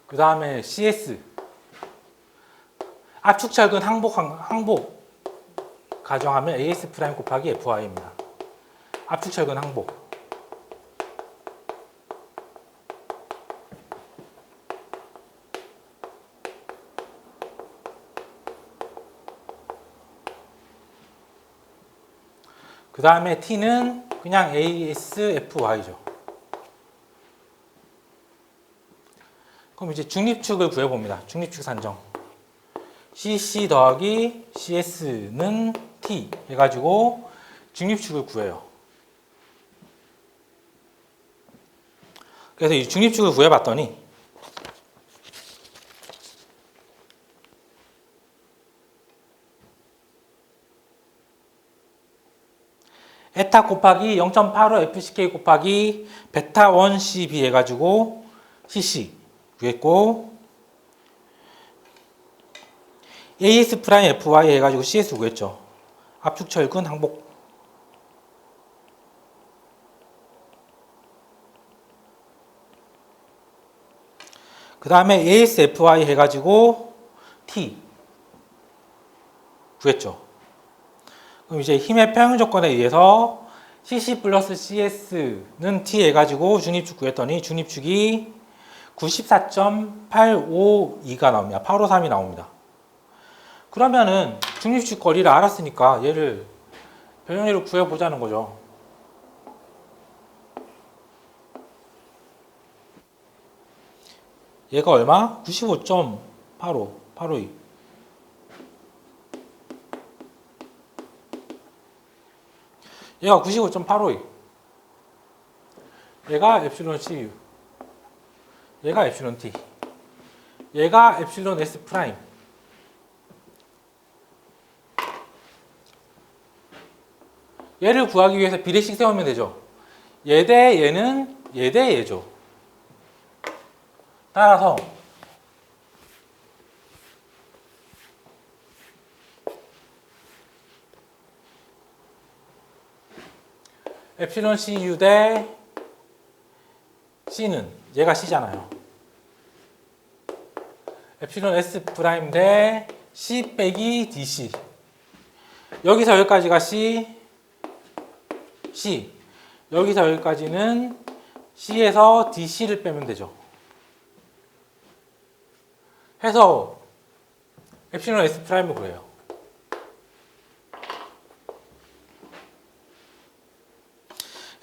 [SPEAKER 1] 그 다음에 CS. 압축철근 항복 가정하면 AS 프라임 곱하기 FY입니다. 압축철근 항복. 그 다음에 T는 그냥 ASFY죠. 그럼 이제 중립축을 구해봅니다. 중립축 산정. CC 더하기 CS는 T 해가지고 중립축을 구해요. 그래서 이 중립축을 구해봤더니 에타 곱하기 0.85 FCK 곱하기 베타 1 CB 해가지고 CC 구했고 AS 프라임 FY 해가지고 CS 구했죠. 압축철근 항복. 그 다음에 AS FY 해가지고 T 구했죠. 그럼 이제 힘의 평형 조건에 의해서 CC 플러스 CS는 T 해가지고 중립축 구했더니 중립축이 94.852가 나옵니다. 853이 나옵니다. 그러면은 중립축 거리를 알았으니까 얘를 변형률을 구해보자는 거죠. 얘가 얼마? 95.85, 얘가 95.852. 얘가 엡실론 CU. 얘가 엡실론 T. 얘가 엡실론 S 프라임. 얘를 구하기 위해서 비례식 세우면 되죠. 얘 대 얘는 얘 대 얘죠. 따라서 엡실론 CU 대 C는 얘가 C잖아요. 엡실론 S 프라임 대 C 빼기 DC. 여기서 여기까지가 C, C. 여기서 여기까지는 C에서 DC를 빼면 되죠. 해서 엡실론 S 프라임을 구해요.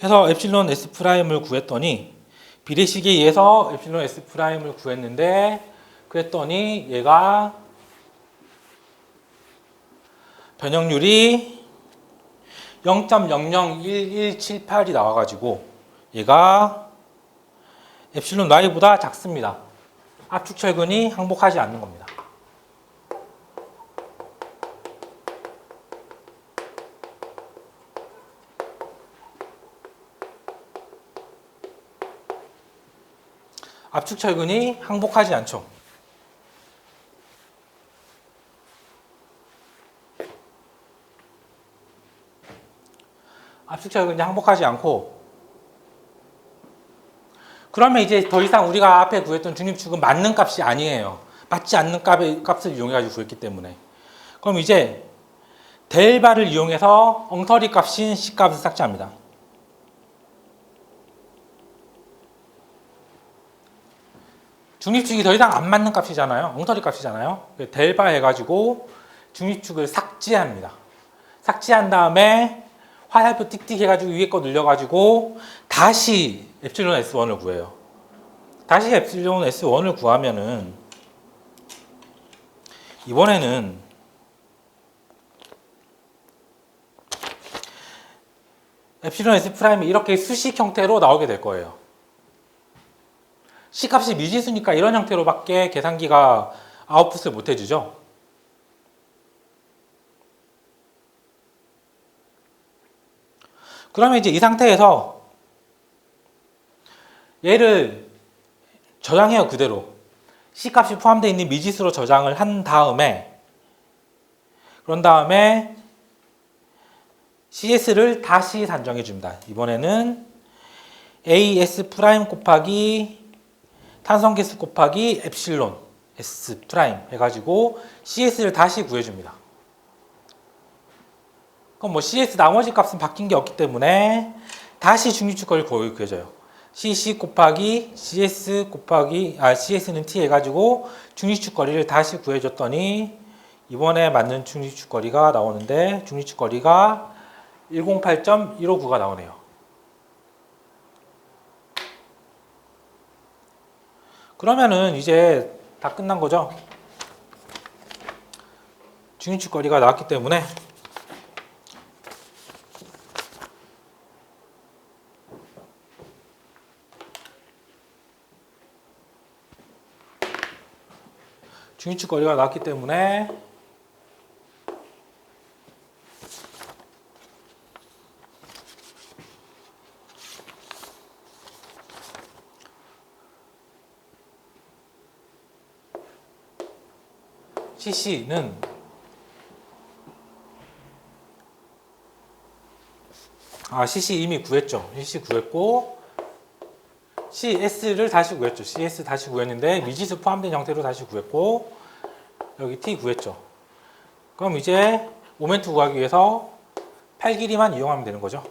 [SPEAKER 1] 해서 엡실론 S 프라임을 구했더니 비례식에 의해서 엡실론 S 프라임을 구했는데 그랬더니 얘가 변형률이 0.001178이 나와가지고 얘가 엡실론 Y보다 작습니다. 압축철근이 항복하지 않는 겁니다. 압축철근이 항복하지 않죠. 압축철근이 항복하지 않고 그러면 이제 더 이상 우리가 앞에 구했던 중립축은 맞는 값이 아니에요. 맞지 않는 값을 이용해가지고 구했기 때문에. 그럼 이제 델바를 이용해서 엉터리 값인 C 값을 삭제합니다. 중립축이 더 이상 안 맞는 값이잖아요. 엉터리 값이잖아요. 델바 해가지고 중립축을 삭제합니다. 삭제한 다음에 화살표 틱틱 해가지고 위에 거 늘려가지고 다시 엡실론 S1을 구해요. 다시 엡실론 S1을 구하면은 이번에는 엡실론 S 프라임이 이렇게 수식 형태로 나오게 될 거예요. C값이 미지수니까 이런 형태로밖에 계산기가 아웃풋을 못 해주죠. 그러면 이제 이 상태에서 얘를 저장해요. 그대로 C값이 포함되어 있는 미지수로 저장을 한 다음에, 그런 다음에 CS를 다시 산정해 줍니다. 이번에는 AS 프라임 곱하기 탄성계수 곱하기 엡실론 S 프라임 해가지고 CS를 다시 구해줍니다. 그럼 뭐 CS 나머지 값은 바뀐 게 없기 때문에 다시 중립축거리를 구해줘요. CC 곱하기 CS 곱하기 CS는 T 해가지고 중립축거리를 다시 구해줬더니 이번에 맞는 중립축거리가 나오는데, 중립축거리가 108.159가 나오네요. 그러면은 이제 다 끝난 거죠. 중립축거리가 나왔기 때문에 중립축거리가 나왔기 때문에 CC는 CC 이미 구했죠. CC 구했고 CS를 다시 구했죠. CS 다시 구했는데 미지수 포함된 형태로 다시 구했고 여기 T 구했죠. 그럼 이제 모멘트 구하기 위해서 팔 길이만 이용하면 되는 거죠.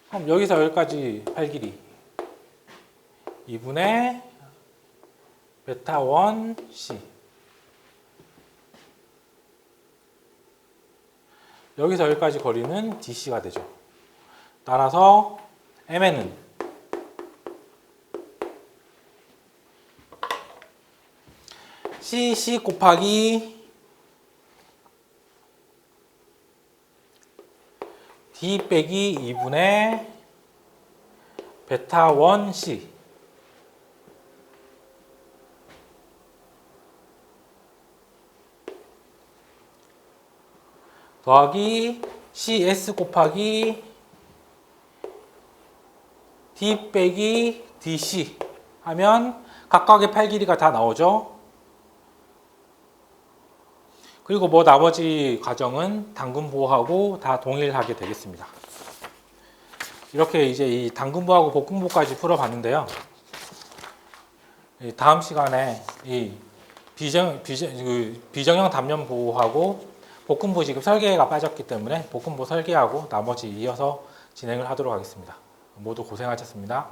[SPEAKER 1] 그럼 여기서 여기까지 팔 길이 2분의 베타 1 C, 여기서 여기까지 거리는 DC가 되죠. 따라서 MN은 CC 곱하기 D 빼기 2분의 베타 1 C 더하기 CS 곱하기 D 빼기 DC 하면 각각의 팔 길이가 다 나오죠. 그리고 뭐 나머지 과정은 당근보하고 다 동일하게 되겠습니다. 이렇게 이제 이 당근보하고 볶음보까지 풀어봤는데요. 다음 시간에 이 비정형 단면보하고 볶음보 지금 설계가 빠졌기 때문에 볶음보 설계하고 나머지 이어서 진행을 하도록 하겠습니다. 모두 고생하셨습니다.